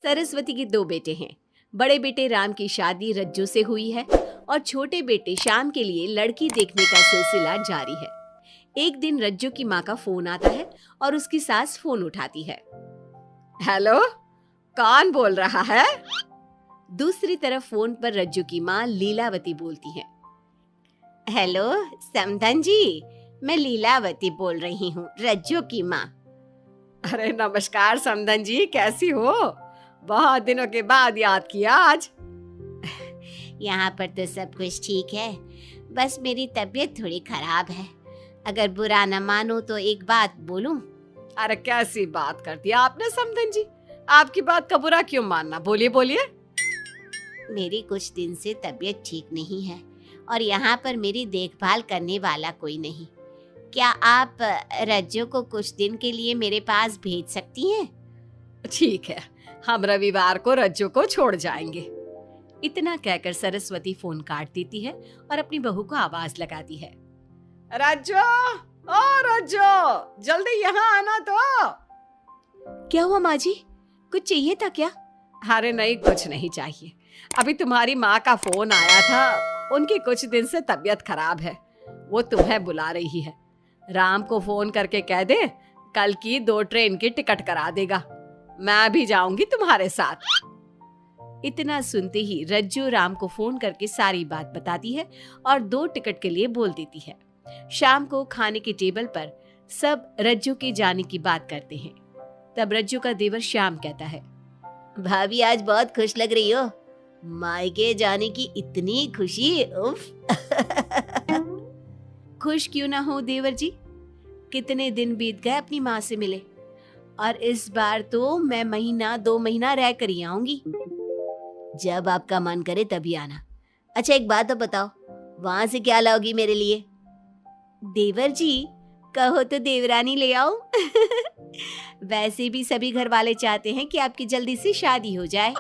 सरस्वती के दो बेटे हैं। बड़े बेटे राम की शादी रज्जू से हुई है और छोटे बेटे श्याम के लिए लड़की देखने का सिलसिला जारी है। एक दिन रज्जू की माँ का फोन आता है और उसकी सास फोन उठाती है। हेलो, कौन बोल रहा है? दूसरी तरफ फोन पर रज्जू की माँ लीलावती बोलती है। हेलो समधन जी, मैं लीलावती बोल रही हूँ, रज्जू की माँ। अरे नमस्कार समधन जी, कैसी हो? बहुत दिनों के बाद याद किया आज। यहाँ पर तो सब कुछ ठीक है, बस मेरी तबीयत थोड़ी खराब है। अगर बुरा न मानो तो एक बात बोलूं? अरे कैसी बात कर दी आपने समधन जी, आपकी बात का बुरा क्यों मानना, बोलिए बोलिए। मेरी कुछ दिन से तबीयत ठीक नहीं है और यहाँ पर मेरी देखभाल करने वाला कोई नहीं। क्या आप रज्जू को कुछ दिन के लिए मेरे पास भेज सकती हैं? ठीक है, हम रविवार को रज्जू को छोड़ जाएंगे। इतना कहकर सरस्वती फोन काट देती है और अपनी बहू को आवाज लगाती है। रज्जू, ओ रज्जू, जल्दी यहाँ आना तो। क्या हुआ माँ जी, कुछ चाहिए था क्या? अरे नहीं, कुछ नहीं चाहिए। अभी तुम्हारी माँ का फोन आया था, उनकी कुछ दिन से तबीयत खराब है, वो तुम्हें बुला रही है। राम को फोन करके कह दे कल की 2 ट्रेन की टिकट करा देगा, मैं भी जाऊंगी तुम्हारे साथ। इतना सुनते ही रज्जू राम को फोन करके सारी बात बताती है और 2 टिकट के लिए बोल देती है। शाम को खाने के टेबल पर सब रज्जू के जाने की बात करते हैं। तब रज्जू का देवर श्याम कहता है, भाभी आज बहुत खुश लग रही हो, मायके जाने की इतनी खुशी, उफ। खुश क्यों ना हो देवर जी, कितने दिन बीत गए अपनी माँ से मिले, और इस बार तो मैं 1-2 महीना रह कर ही आऊंगी। जब आपका मन करे तभी आना। अच्छा एक बात तो बताओ, वहां से क्या लाओगी मेरे लिए? देवर जी कहो तो देवरानी ले आओ। वैसे भी सभी घर वाले चाहते हैं कि आपकी जल्दी से शादी हो जाए।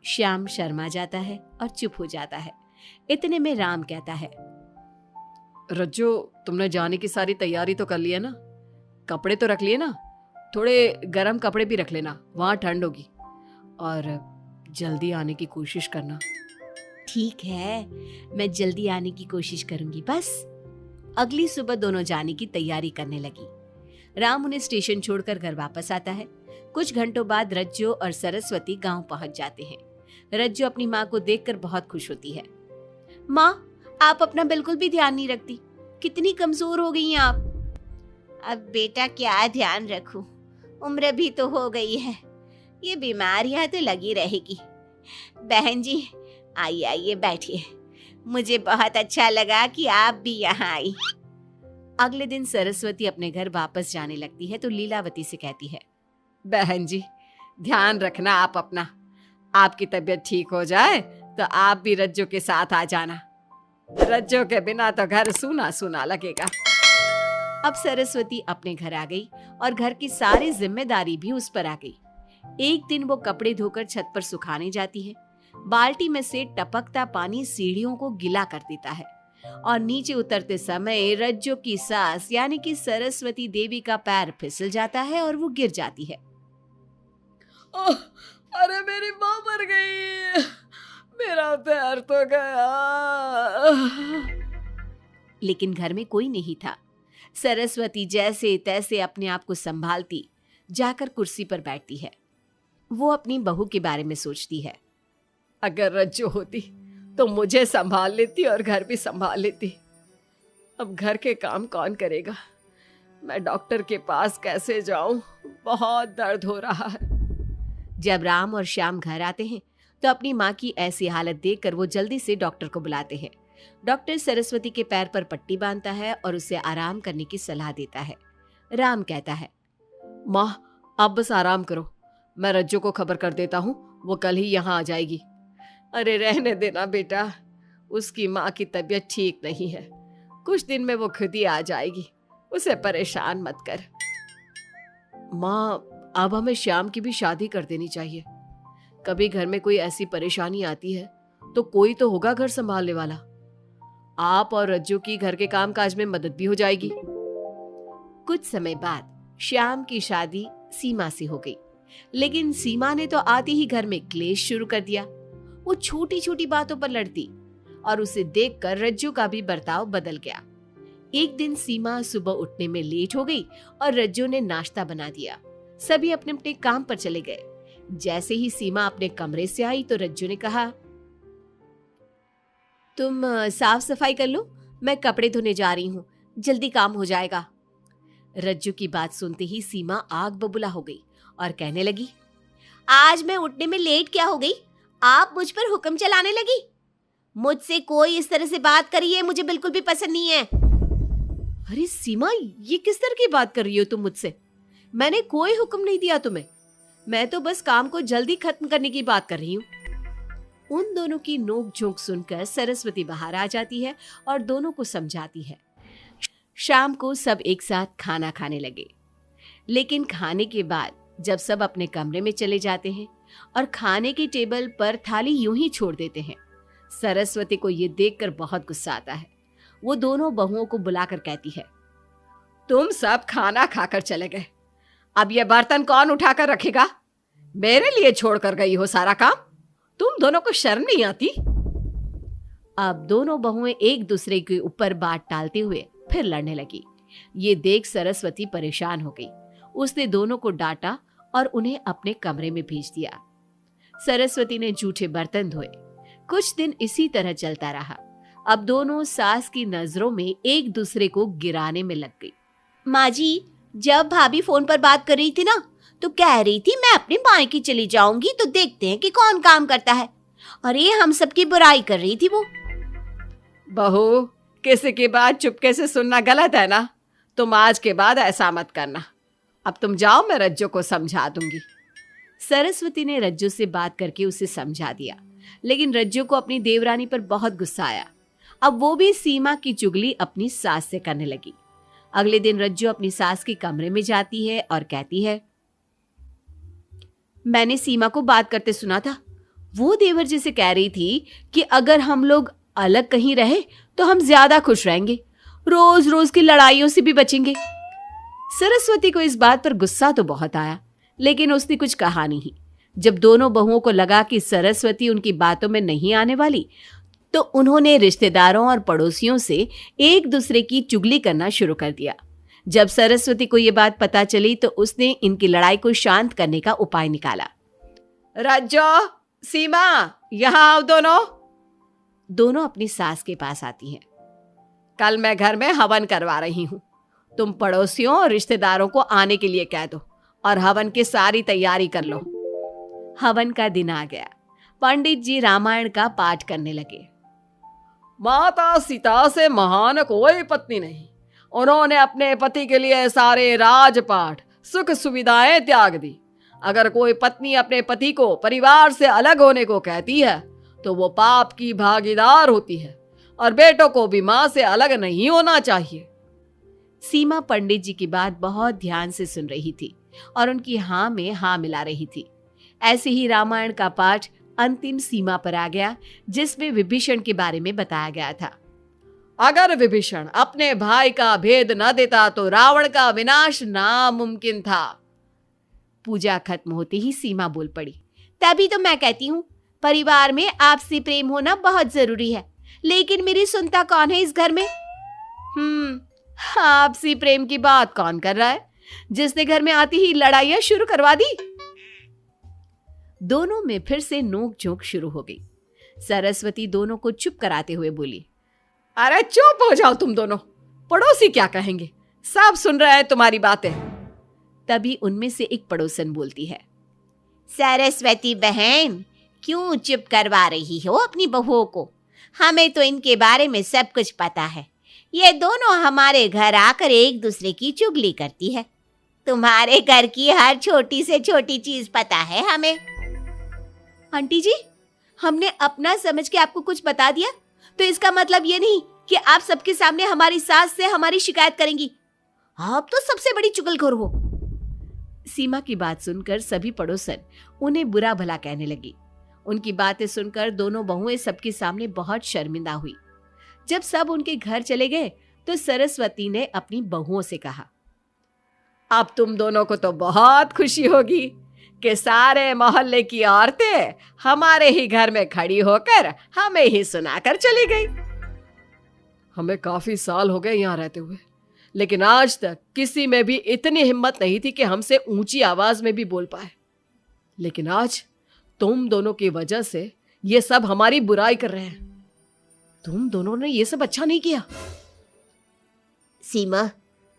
श्याम शर्मा जाता है और चुप हो जाता है। इतने में राम कहता है, रज्जू तुमने जाने की सारी तैयारी तो कर ली है ना? कपड़े तो रख लिए ना? थोड़े गर्म कपड़े भी रख लेना, वहां ठंड होगी, और जल्दी आने की कोशिश करना। ठीक है, मैं जल्दी आने की कोशिश करूंगी बस। अगली सुबह दोनों जाने की तैयारी करने लगी। राम उन्हें स्टेशन छोड़कर घर वापस आता है। कुछ घंटों बाद रज्जू और सरस्वती गांव पहुंच जाते हैं। रज्जू अपनी माँ को देखकर बहुत खुश होती है। माँ, आप अपना बिल्कुल भी ध्यान नहीं रखती, कितनी कमजोर हो गई हैं आप। अब बेटा क्या ध्यान रखूं, उम्र भी तो हो गई है, ये बीमारियां तो लगी रहेगी। बहन जी आइए आइए बैठिए, मुझे बहुत अच्छा लगा कि आप भी यहाँ आई। अगले दिन सरस्वती अपने घर वापस जाने लगती है तो लीलावती से कहती है, बहन जी ध्यान रखना आप अपना, आपकी तबीयत ठीक हो जाए तो आप भी रज्जू के साथ आ जाना। रज्जू के बिना तो घर सूना सूना लगेगा। अब सरस्वती अपने घर आ गई और घर की सारी जिम्मेदारी भी उस पर आ गई। एक दिन वो कपड़े धोकर छत पर सुखाने जाती है। बाल्टी में से टपकता पानी सीढ़ियों को गीला कर देता है और नीचे उतरते समय रज्जू की सास यानी कि सरस्वती देवी का पैर फिसल जाता है और वो गिर जाती है। अरे मेरी माँ मर गई, मेरा पैर तो गया। लेकिन घर में कोई नहीं था। सरस्वती जैसे तैसे अपने आप को संभालती जाकर कुर्सी पर बैठती है। वो अपनी बहू के बारे में सोचती है, अगर रज्जू होती तो मुझे संभाल लेती और घर भी संभाल लेती। अब घर के काम कौन करेगा? मैं डॉक्टर के पास कैसे जाऊं? बहुत दर्द हो रहा है। जब राम और श्याम घर आते हैं तो अपनी माँ की ऐसी हालत देखकर वो जल्दी से डॉक्टर को बुलाते हैं। डॉक्टर सरस्वती के पैर पर पट्टी बांधता है और उसे आराम करने की सलाह देता है। राम कहता है, माँ आप बस आराम करो, मैं रज्जू को खबर कर देता हूँ, वो कल ही यहाँ आ जाएगी। अरे रहने देना बेटा, उसकी माँ की तबीयत ठीक नहीं है, कुछ दिन में वो खुद ही आ जाएगी, उसे परेशान मत कर। माँ अब हमें श्याम की भी शादी कर देनी चाहिए। कभी घर में कोई ऐसी परेशानी आती है तो कोई तो होगा घर संभालने वाला। आप और रज्जू की घर के काम काज में मदद भी हो जाएगी। कुछ समय बाद श्याम की शादी सीमा से हो गई। लेकिन सीमा ने तो आते ही घर में क्लेश शुरू कर दिया। वो छोटी छोटी बातों पर लड़ती और उसे देखकर रज्जू का भी बर्ताव बदल गया। एक दिन सीमा सुबह उठने में लेट हो गई और रज्जू ने नाश्ता बना दिया। सभी अपने अपने काम पर चले गए। जैसे ही सीमा अपने कमरे से आई तो रज्जू ने कहा, तुम साफ सफाई कर लो, मैं कपड़े धोने जा रही हूँ, जल्दी काम हो जाएगा। रज्जू की बात सुनते ही सीमा आग बबूला हो गई और कहने लगी, आज मैं उठने में लेट क्या हो गई? आप मुझ पर हुक्म चलाने लगी। मुझसे कोई इस तरह से बात करी है मुझे बिल्कुल भी पसंद नहीं है। अरे सीमा, ये किस तरह की बात कर रही हो तुम मुझसे? मैंने कोई हुक्म नहीं दिया तुम्हें। मैं तो बस काम को जल्दी खत्म करने की बात कर रही हूँ। उन दोनों की नोक झोंक सुनकर सरस्वती बाहर आ जाती है और दोनों को समझाती है। शाम को सब एक साथ खाना खाने लगे। लेकिन खाने के बाद जब सब अपने कमरे में चले जाते हैं और खाने की टेबल पर थाली यूं ही छोड़ देते हैं, सरस्वती को ये देखकर बहुत गुस्सा आता है। वो दोनों बहुओं को बुलाकर कहती है, तुम सब खाना खाकर चले गए, अब ये बर्तन कौन उठाकर रखेगा? मेरे लिए छोड़कर गई हो सारा काम। तुम दोनों को शर्म नहीं आती? अब दोनों बहुएं एक दूसरे के ऊपर बात टालते हुए फिर लड़ने लगी। ये देख सरस्वती परेशान हो गई। उसने दोनों को डांटा और उन्हें अपने कमरे में भेज दिया। सरस्वती ने जूठे बर्तन धोए। कुछ दिन इसी तरह चलता रहा। अब दोनों सास की नजरों में एक दूसरे को गिराने में लग गई। माँ जी, जब भाभी फोन पर बात कर रही थी ना, तो कह रही थी मैं अपने मायके चली जाऊंगी तो देखते हैं कि कौन काम करता है। और ये हम सबकी बुराई कर रही थी वो। बहू, किसी की बात चुपके से सुनना गलत है ना। तुम आज के बाद ऐसा मत करना। अब तुम जाओ, मैं रज्जू को समझा दूंगी। सरस्वती ने रज्जू से बात करके उसे समझा दिया, लेकिन रज्जू को अपनी देवरानी पर बहुत गुस्सा आया। अब वो भी सीमा की चुगली अपनी सास से करने लगी। अगले दिन रज्जू अपनी सास के कमरे में जाती है और कहती है, मैंने सीमा को बात करते सुना था। वो देवर जी से कह रही थी कि अगर हम लोग अलग कहीं रहे तो हम ज्यादा खुश रहेंगे, रोज रोज की लड़ाइयों से भी बचेंगे। सरस्वती को इस बात पर गुस्सा तो बहुत आया, लेकिन उसने कुछ कहा नहीं। जब दोनों बहुओं को लगा कि सरस्वती उनकी बातों में नहीं आने वाली, तो उन्होंने रिश्तेदारों और पड़ोसियों से एक दूसरे की चुगली करना शुरू कर दिया। जब सरस्वती को ये बात पता चली तो उसने इनकी लड़ाई को शांत करने का उपाय निकाला। रज्जो, सीमा, यहाँ आओ दोनों। दोनों अपनी सास के पास आती हैं। कल मैं घर में हवन करवा रही हूँ। तुम पड़ोसियों और रिश्तेदारों को आने के लिए कह दो और हवन की सारी तैयारी कर लो। हवन का दिन आ गया। पंडित जी रामायण का पाठ करने लगे। माता सीता से महान कोई पत्नी नहीं। उन्होंने अपने पति के लिए सारे राजपाट, सुख सुविधाएं त्याग दी। अगर कोई पत्नी अपने पति को परिवार से अलग होने को कहती है तो वो पाप की भागीदार होती है और बेटों को भी मां से अलग नहीं होना चाहिए। सीमा पंडित जी की बात बहुत ध्यान से सुन रही थी और उनकी हाँ में हाँ मिला रही थी। ऐसे ही रामायण का पाठ अंतिम सीमा पर आ गया, जिसमें विभीषण के बारे में बताया गया था। अगर विभीषण अपने भाई का भेद न देता तो रावण का विनाश नामुमकिन था। पूजा खत्म होते ही सीमा बोल पड़ी, तभी तो मैं कहती हूँ परिवार में आपसी प्रेम होना बहुत जरूरी है, लेकिन मेरी सुनता कौन है इस घर में? आपसी प्रेम की बात कौन कर रहा है, जिसने घर में आती ही लड़ाइयां शुरू करवा दी। दोनों में फिर से नोक झोंक शुरू हो गई। सरस्वती दोनों को चुप कराते हुए बोली, अरे चुप हो जाओ तुम दोनों, पड़ोसी क्या कहेंगे, सब सुन रहे हैं तुम्हारी बातें। तभी उनमें से एक पड़ोसन बोलती है, सरस्वती बहन, क्यों चुप करवा रही हो अपनी बहुओं को? हमें तो इनके बारे में सब कुछ पता है। ये दोनों हमारे घर आकर एक दूसरे की चुगली करती है। तुम्हारे घर की हर छोटी से छोटी चीज पता है हमें। आंटी जी, हमने अपना समझ के आपको कुछ बता दिया तो इसका मतलब ये नहीं कि आप सबके सामने हमारी सास से हमारी शिकायत करेंगी। आप तो सबसे बड़ी चुगलखोर हो। सीमा की बात सुनकर सभी पड़ोसन उन्हें बुरा भला कहने लगी। उनकी बातें सुनकर दोनों बहुएं सबके सामने बहुत शर्मिंदा हुई। जब सब उनके घर चले गए तो सरस्वती ने अपनी बहुओं से कहा, अब तुम दोनों को तो बहुत खुशी होगी। कि सारे मोहल्ले की औरतें हमारे ही घर में खड़ी होकर हमें ही सुनाकर चली गई। हमें काफी साल हो गए यहाँ रहते हुए, लेकिन आज तक किसी में भी इतनी हिम्मत नहीं थी कि हमसे ऊंची आवाज में भी बोल पाए। लेकिन आज तुम दोनों की वजह से ये सब हमारी बुराई कर रहे हैं। तुम दोनों ने ये सब अच्छा नहीं किया। सीमा,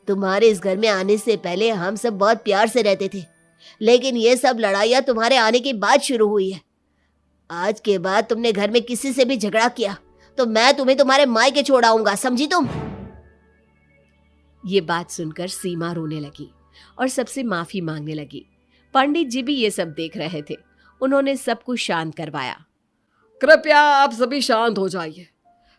तुम्हारे इस घर में आने से पहले हम सब बहुत प्यार से रहते थे, लेकिन ये सब लड़ाइयाँ तुम्हारे आने के बाद शुरू हुई है। आज के बाद तुमने घर में किसी से भी झगड़ा किया तो मैं तुम्हें तुम्हारे मायके छोड़ आऊंगा, समझी तुम? ये बात सुनकर सीमा रोने लगी और सबसे माफी मांगने लगी। पंडित जी भी ये सब देख रहे थे। उन्होंने सबको शांत करवाया। कृपया आप सभी शांत हो जाइए,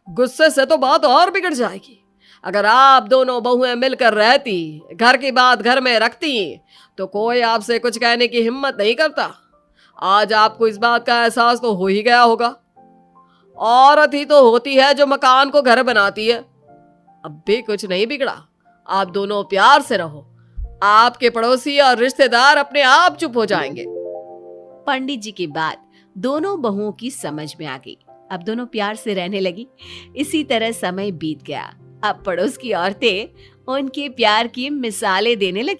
गुस्से से तो बात और बिगड़ जाएगी। अगर आप दोनों बहुएं मिलकर रहती, घर की बात घर में रखती, तो कोई आपसे कुछ कहने की हिम्मत नहीं करता। आज आपको इस बात का एहसास तो हो ही गया होगा। औरत ही तो होती है जो मकान को घर बनाती है। अब भी कुछ नहीं बिगड़ा, आप दोनों प्यार से रहो। आपके पड़ोसी और रिश्तेदार अपने आप चुप हो जाएंगे। पंडित जी की बात दोनों बहुओं की समझ में आ गई। अब दोनों प्यार से रहने लगी। इसी तरह समय बीत गया। अब पड़ोस की औरतें उनके प्यार की मिसालें देने लगी।